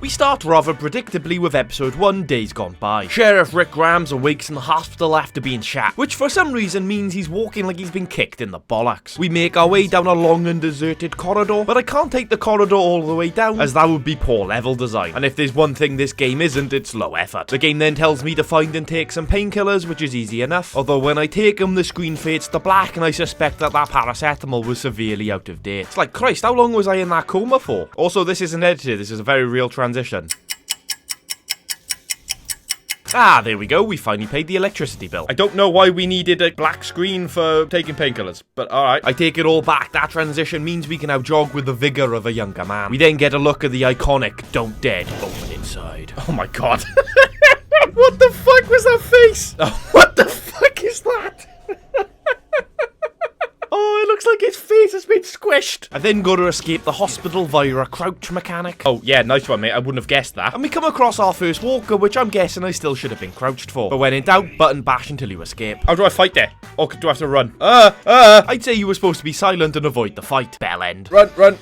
We start rather predictably with episode 1, Days Gone By. Sheriff Rick Grams awakes in the hospital after being shot, which for some reason means he's walking like he's been kicked in the bollocks. We make our way down a long and deserted corridor, but I can't take the corridor all the way down, as that would be poor level design. And if there's one thing this game isn't, it's low effort. The game then tells me to find and take some painkillers, which is easy enough, although when I take them the screen fades to black and I suspect that paracetamol was severely out of date. It's like, Christ, how long was I in that coma for? Also, this isn't edited, this is a very real transition. Ah, there we go, we finally paid the electricity bill. I don't know why we needed a black screen for taking painkillers, but alright. I take it all back, that transition means we can now jog with the vigour of a younger man. We then get a look at the iconic "Don't Dead, Open Inside." Oh my god. What the fuck was that face? Oh, what the fuck is that? Oh, it looks like his face has been squished. I then go to escape the hospital via a crouch mechanic. Oh, yeah, nice one, mate. I wouldn't have guessed that. And we come across our first walker, which I'm guessing I still should have been crouched for. But when in doubt, button bash until you escape. How do I fight there? Or do I have to run? I'd say you were supposed to be silent and avoid the fight. Bell end. Run.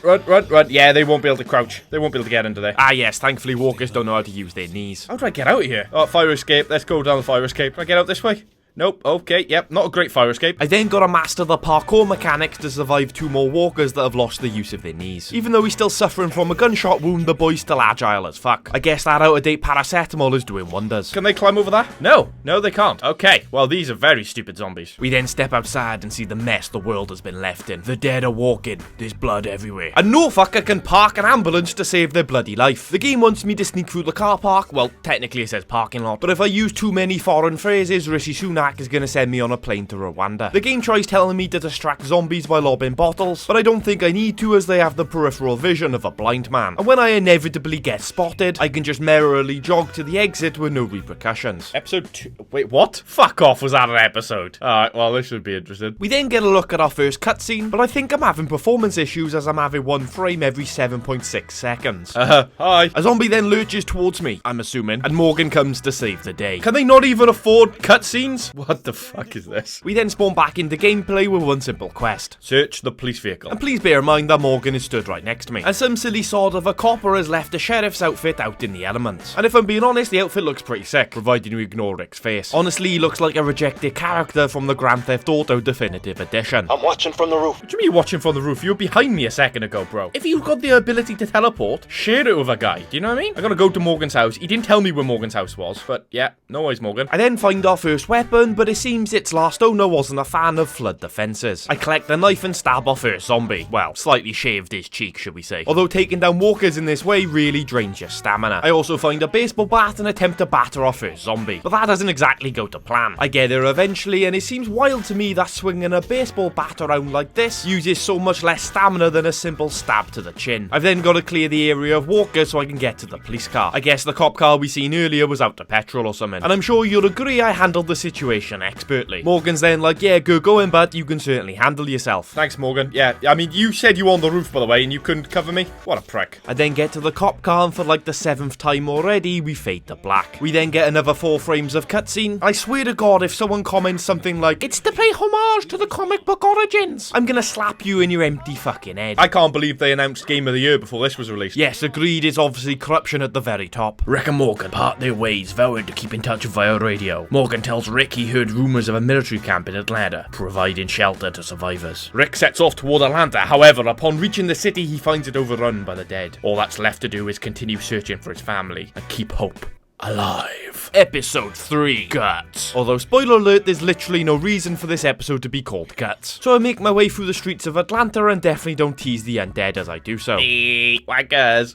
Yeah, they won't be able to crouch. They won't be able to get into there. Ah, yes, thankfully walkers don't know how to use their knees. How do I get out of here? Oh, fire escape. Let's go down the fire escape. Can I get out this way? Nope, okay, yep, not a great fire escape. I then gotta master the parkour mechanics to survive 2 more walkers that have lost the use of their knees. Even though he's still suffering from a gunshot wound, the boy's still agile as fuck. I guess that out-of-date paracetamol is doing wonders. Can they climb over that? No, they can't. Okay, well, these are very stupid zombies. We then step outside and see the mess the world has been left in. The dead are walking, there's blood everywhere. And no fucker can park an ambulance to save their bloody life. The game wants me to sneak through the car park. Well, technically it says parking lot, but if I use too many foreign phrases, Rishi Sunak is gonna send me on a plane to Rwanda. The game tries telling me to distract zombies by lobbing bottles, but I don't think I need to as they have the peripheral vision of a blind man. And when I inevitably get spotted, I can just merrily jog to the exit with no repercussions. Episode 2? Wait, what? Fuck off, was that an episode? Alright, well, this should be interesting. We then get a look at our first cutscene, but I think I'm having performance issues as I'm having 1 frame every 7.6 seconds. Hi. A zombie then lurches towards me, I'm assuming, and Morgan comes to save the day. Can they not even afford cutscenes? What the fuck is this? We then spawn back into gameplay with one simple quest. Search the police vehicle. And please bear in mind that Morgan is stood right next to me. And some silly sort of a copper has left a sheriff's outfit out in the elements. And if I'm being honest, the outfit looks pretty sick, providing you ignore Rick's face. Honestly, he looks like a rejected character from the Grand Theft Auto Definitive Edition. I'm watching from the roof. What do you mean you're watching from the roof? You were behind me a second ago, bro. If you've got the ability to teleport, share it with a guy. Do you know what I mean? I'm gonna go to Morgan's house. He didn't tell me where Morgan's house was, but yeah, no worries, Morgan. I then find our first weapon, but it seems its last owner wasn't a fan of flood defenses. I collect the knife and stab our first zombie. Well, slightly shaved his cheek, should we say. Although taking down walkers in this way really drains your stamina. I also find a baseball bat and attempt to batter our first zombie. But that doesn't exactly go to plan. I get there eventually, and it seems wild to me that swinging a baseball bat around like this uses so much less stamina than a simple stab to the chin. I've then got to clear the area of walkers so I can get to the police car. I guess the cop car we seen earlier was out of petrol or something. And I'm sure you'll agree I handled the situation expertly. Morgan's then like, yeah, good going, but you can certainly handle yourself. Thanks, Morgan. Yeah, I mean, you said you were on the roof, by the way, and you couldn't cover me? What a prick. I then get to the cop car, and for like the 7th time already, we fade to black. We then get another 4 frames of cutscene. I swear to God, if someone comments something like, it's to pay homage to the comic book origins, I'm gonna slap you in your empty fucking head. I can't believe they announced Game of the Year before this was released. Yes, agreed, it's obviously corruption at the very top. Rick and Morgan part their ways, vowing to keep in touch via radio. Morgan tells Rick he heard rumors of a military camp in Atlanta, providing shelter to survivors. Rick sets off toward Atlanta, however, upon reaching the city, he finds it overrun by the dead. All that's left to do is continue searching for his family and keep hope alive. Episode 3, Guts. Although, spoiler alert, there's literally no reason for this episode to be called Guts. So I make my way through the streets of Atlanta and definitely don't tease the undead as I do so. Waggers.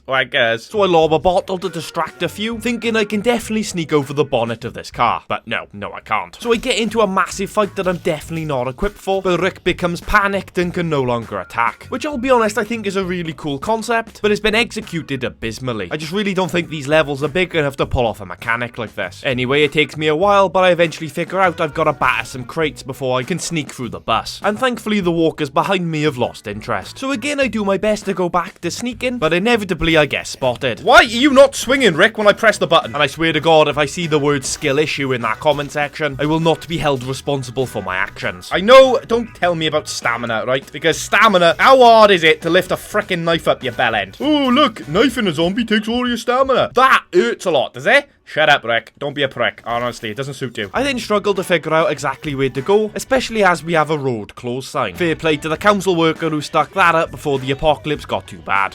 So I lob a bottle to distract a few, thinking I can definitely sneak over the bonnet of this car. But no, I can't. So I get into a massive fight that I'm definitely not equipped for, but Rick becomes panicked and can no longer attack. Which, I'll be honest, I think is a really cool concept, but it's been executed abysmally. I just really don't think these levels are big enough to pull off a mechanic like like this. Anyway, it takes me a while, but I eventually figure out I've got to batter some crates before I can sneak through the bus. And thankfully the walkers behind me have lost interest. So again, I do my best to go back to sneaking, but inevitably I get spotted. Why are you not swinging, Rick, when I press the button? And I swear to God, if I see the word skill issue in that comment section, I will not be held responsible for my actions. I know, don't tell me about stamina, right? Because stamina, how hard is it to lift a frickin' knife up your bell end? Oh, look, knifing a zombie takes all your stamina. That hurts a lot, does it? Shut up, Rick. Don't be a prick. Honestly, it doesn't suit you. I then struggle to figure out exactly where to go, especially as we have a road closed sign. Fair play to the council worker who stuck that up before the apocalypse got too bad.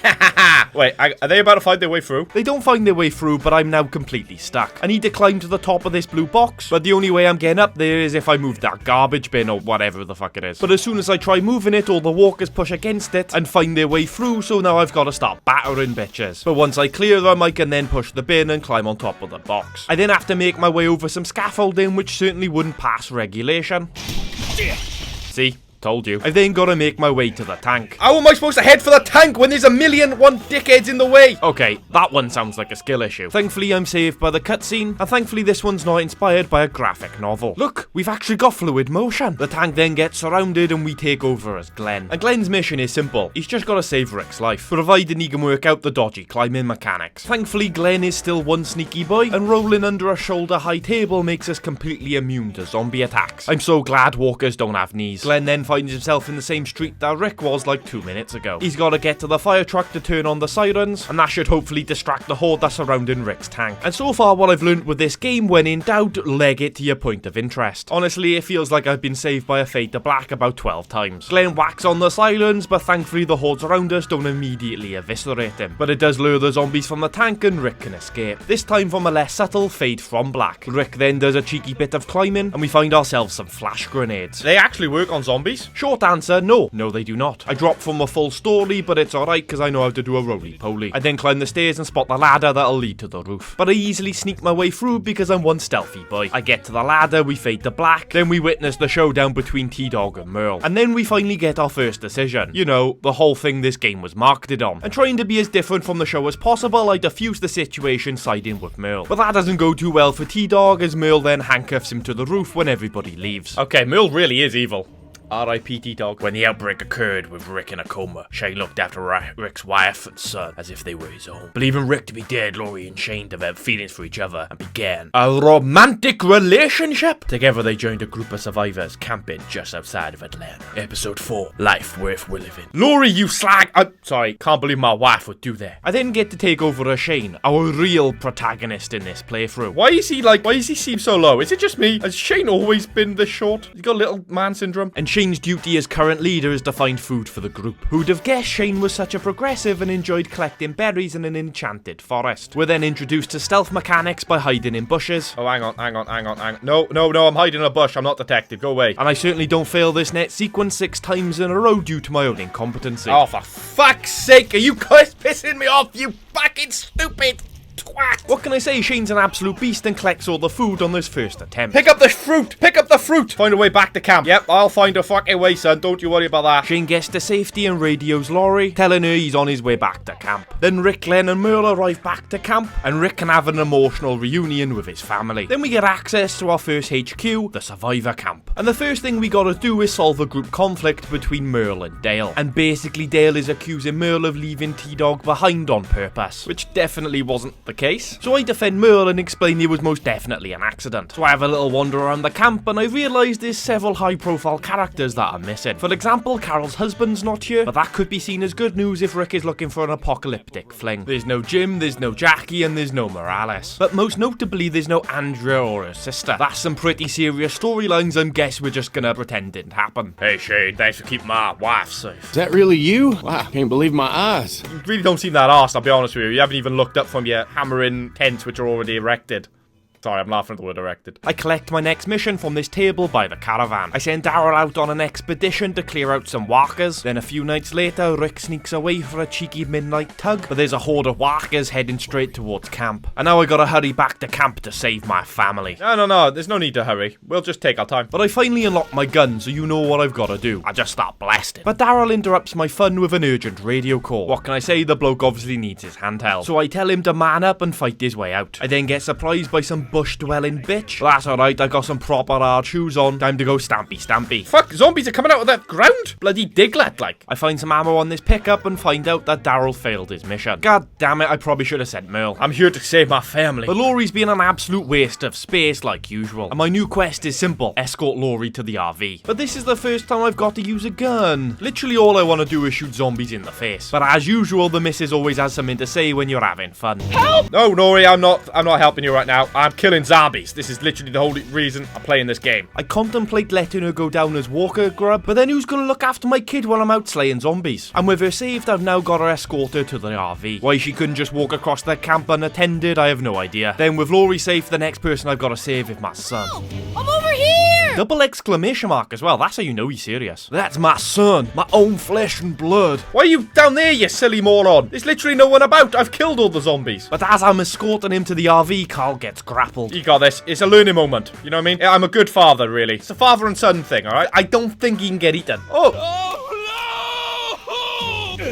Wait, are they about to find their way through? They don't find their way through, but I'm now completely stuck. I need to climb to the top of this blue box, but the only way I'm getting up there is if I move that garbage bin or whatever the fuck it is. But as soon as I try moving it, all the walkers push against it and find their way through, so now I've got to start battering bitches. But once I clear them, I can then push the bin and climb on top of the box. I then have to make my way over some scaffolding, which certainly wouldn't pass regulation. See? Told you. I then gotta make my way to the tank. How am I supposed to head for the tank when there's a million and one dickheads in the way? Okay, that one sounds like a skill issue. Thankfully, I'm saved by the cutscene, and thankfully this one's not inspired by a graphic novel. Look, we've actually got fluid motion. The tank then gets surrounded and we take over as Glenn. And Glenn's mission is simple. He's just gotta save Rick's life, providing he can work out the dodgy climbing mechanics. Thankfully, Glenn is still one sneaky boy, and rolling under a shoulder-high table makes us completely immune to zombie attacks. I'm so glad walkers don't have knees. Glenn then finds himself in the same street that Rick was like 2 minutes ago. He's got to get to the fire truck to turn on the sirens, and that should hopefully distract the horde that's surrounding Rick's tank. And so far, what I've learned with this game, when in doubt, leg it to your point of interest. Honestly, it feels like I've been saved by a fade to black about 12 times. Glenn whacks on the sirens, but thankfully the hordes around us don't immediately eviscerate him. But it does lure the zombies from the tank, and Rick can escape. This time from a less subtle fade from black. Rick then does a cheeky bit of climbing, and we find ourselves some flash grenades. They actually work on zombies? Short answer, no. No, they do not. I dropped from a full story, but it's alright because I know how to do a roly-poly. I then climb the stairs and spot the ladder that'll lead to the roof. But I easily sneak my way through because I'm one stealthy boy. I get to the ladder, we fade to black, then we witness the showdown between T-Dog and Merle. And then we finally get our first decision. You know, the whole thing this game was marketed on. And trying to be as different from the show as possible, I diffuse the situation siding with Merle. But that doesn't go too well for T-Dog, as Merle then handcuffs him to the roof when everybody leaves. Okay, Merle really is evil. R.I.P. T-Dog. When the outbreak occurred with Rick in a coma, Shane looked after Rick's wife and son as if they were his own. Believing Rick to be dead, Laurie and Shane developed feelings for each other and began a romantic relationship. Together they joined a group of survivors camping just outside of Atlanta. Episode 4, Life Worth Living. Laurie, you slag! I'm sorry, can't believe my wife would do that. I then get to take over as Shane, our real protagonist in this playthrough. Why does he seem so low? Is it just me? Has Shane always been this short? He's got little man syndrome? And Shane's duty as current leader is to find food for the group. Who'd have guessed Shane was such a progressive and enjoyed collecting berries in an enchanted forest? We're then introduced to stealth mechanics by hiding in bushes. Oh, hang on. No, I'm hiding in a bush. I'm not detective. Go away. And I certainly don't fail this net sequence 6 times in a row due to my own incompetency. Oh, for fuck's sake, are you guys pissing me off, you fucking stupid twat? What can I say? Shane's an absolute beast and collects all the food on this first attempt. Pick up the fruit! Pick up the fruit! Find a way back to camp. Yep, I'll find a fucking way, son. Don't you worry about that. Shane gets to safety and radios Laurie, telling her he's on his way back to camp. Then Rick, Glenn and Merle arrive back to camp, and Rick can have an emotional reunion with his family. Then we get access to our first HQ, the Survivor Camp. And the first thing we gotta do is solve a group conflict between Merle and Dale. And basically Dale is accusing Merle of leaving T-Dog behind on purpose, which definitely wasn't the case. So I defend Merle and explain it was most definitely an accident. So I have a little wander around the camp and I realise there's several high profile characters that are missing. For example, Carol's husband's not here, but that could be seen as good news if Rick is looking for an apocalyptic fling. There's no Jim, there's no Jackie, and there's no Morales. But most notably, there's no Andrea or her sister. That's some pretty serious storylines and guess we're just gonna pretend didn't happen. Hey Shane, thanks for keeping my wife safe. Is that really you? Wow, I can't believe my eyes. You really don't seem that arsed, I'll be honest with you. You haven't even looked up from your hammering tents which are already erected. Sorry, I'm laughing at the word erected. I collect my next mission from this table by the caravan. I send Daryl out on an expedition to clear out some walkers. Then a few nights later, Rick sneaks away for a cheeky midnight tug, but there's a horde of walkers heading straight towards camp. And now I gotta hurry back to camp to save my family. No, there's no need to hurry. We'll just take our time. But I finally unlock my gun, so you know what I've gotta do. I just start blasting. But Daryl interrupts my fun with an urgent radio call. What can I say? The bloke obviously needs his handheld. So I tell him to man up and fight his way out. I then get surprised by some bush-dwelling bitch. But that's alright, I got some proper hard shoes on. Time to go stampy. Fuck, zombies are coming out of the ground. Bloody Diglett, like. I find some ammo on this pickup and find out that Daryl failed his mission. God damn it, I probably should have sent Merle. I'm here to save my family. But Laurie's been an absolute waste of space like usual. And my new quest is simple. Escort Laurie to the RV. But this is the first time I've got to use a gun. Literally all I want to do is shoot zombies in the face. But as usual, the missus always has something to say when you're having fun. Help! No, Laurie, I'm not helping you right now. I'm killing zombies. This is literally the whole reason I'm playing this game. I contemplate letting her go down as walker grub, but then who's gonna look after my kid while I'm out slaying zombies? And with her saved, I've now got to escort her to the RV. Why she couldn't just walk across the camp unattended, I have no idea. Then with Laurie safe, the next person I've got to save is my son. I'm over here! Double exclamation mark as well. That's how you know he's serious. That's my son. My own flesh and blood. Why are you down there, you silly moron? There's literally no one about. I've killed all the zombies. But as I'm escorting him to the RV, Carl gets grappled. You got this. It's a learning moment. You know what I mean? I'm a good father, really. It's a father and son thing, alright? I don't think he can get eaten. Oh!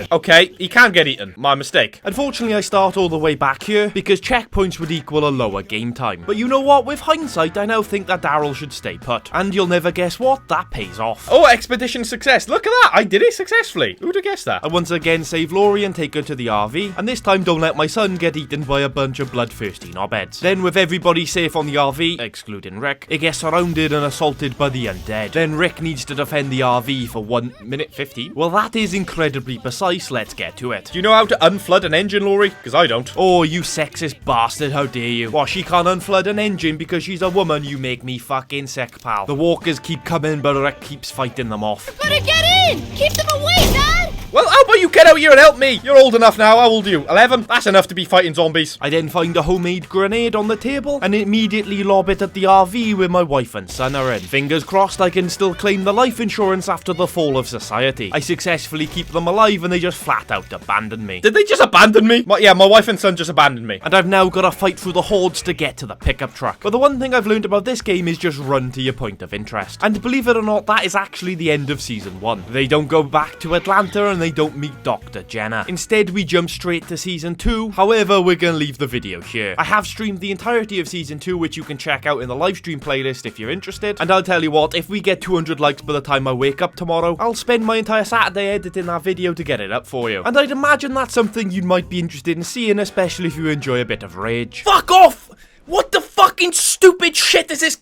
Okay, he can get eaten. My mistake. Unfortunately, I start all the way back here because checkpoints would equal a lower game time. But you know what? With hindsight, I now think that Daryl should stay put. And you'll never guess what? That pays off. Oh, expedition success. Look at that. I did it successfully. Who'd have guessed that? I once again save Laurie and take her to the RV. And this time, don't let my son get eaten by a bunch of bloodthirsty knobheads. Then, with everybody safe on the RV, excluding Rick, it gets surrounded and assaulted by the undead. Then Rick needs to defend the RV for 1 minute 15. Well, that is incredibly precise. Let's get to it. Do you know how to unflood an engine, Laurie? Because I don't. Oh, you sexist bastard, how dare you. Well, she can't unflood an engine because she's a woman. You make me fucking sick, pal. The walkers keep coming, but Rick keeps fighting them off. Better get in! Keep them away, Dad! Well, how about you get out here and help me? You're old enough now. How old are you? 11? That's enough to be fighting zombies. I then find a homemade grenade on the table and immediately lob it at the RV where my wife and son are in. Fingers crossed I can still claim the life insurance after the fall of society. I successfully keep them alive and they just flat out abandon me. Did they just abandon me? Yeah, my wife and son just abandoned me. And I've now got to fight through the hordes to get to the pickup truck. But the one thing I've learned about this game is just run to your point of interest. And believe it or not, that is actually the end of Season 1. They don't go back to Atlanta and they don't meet Dr. Jenna. Instead, we jump straight to Season 2. However, we're gonna leave the video here. I have streamed the entirety of Season 2, which you can check out in the live stream playlist if you're interested. And I'll tell you what, if we get 200 likes by the time I wake up tomorrow, I'll spend my entire Saturday editing that video to get it up for you. And I'd imagine that's something you might be interested in seeing, especially if you enjoy a bit of rage. Fuck off! What the fucking stupid shit is this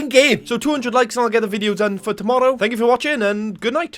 game? So 200 likes and I'll get the video done for tomorrow. Thank you for watching and good night.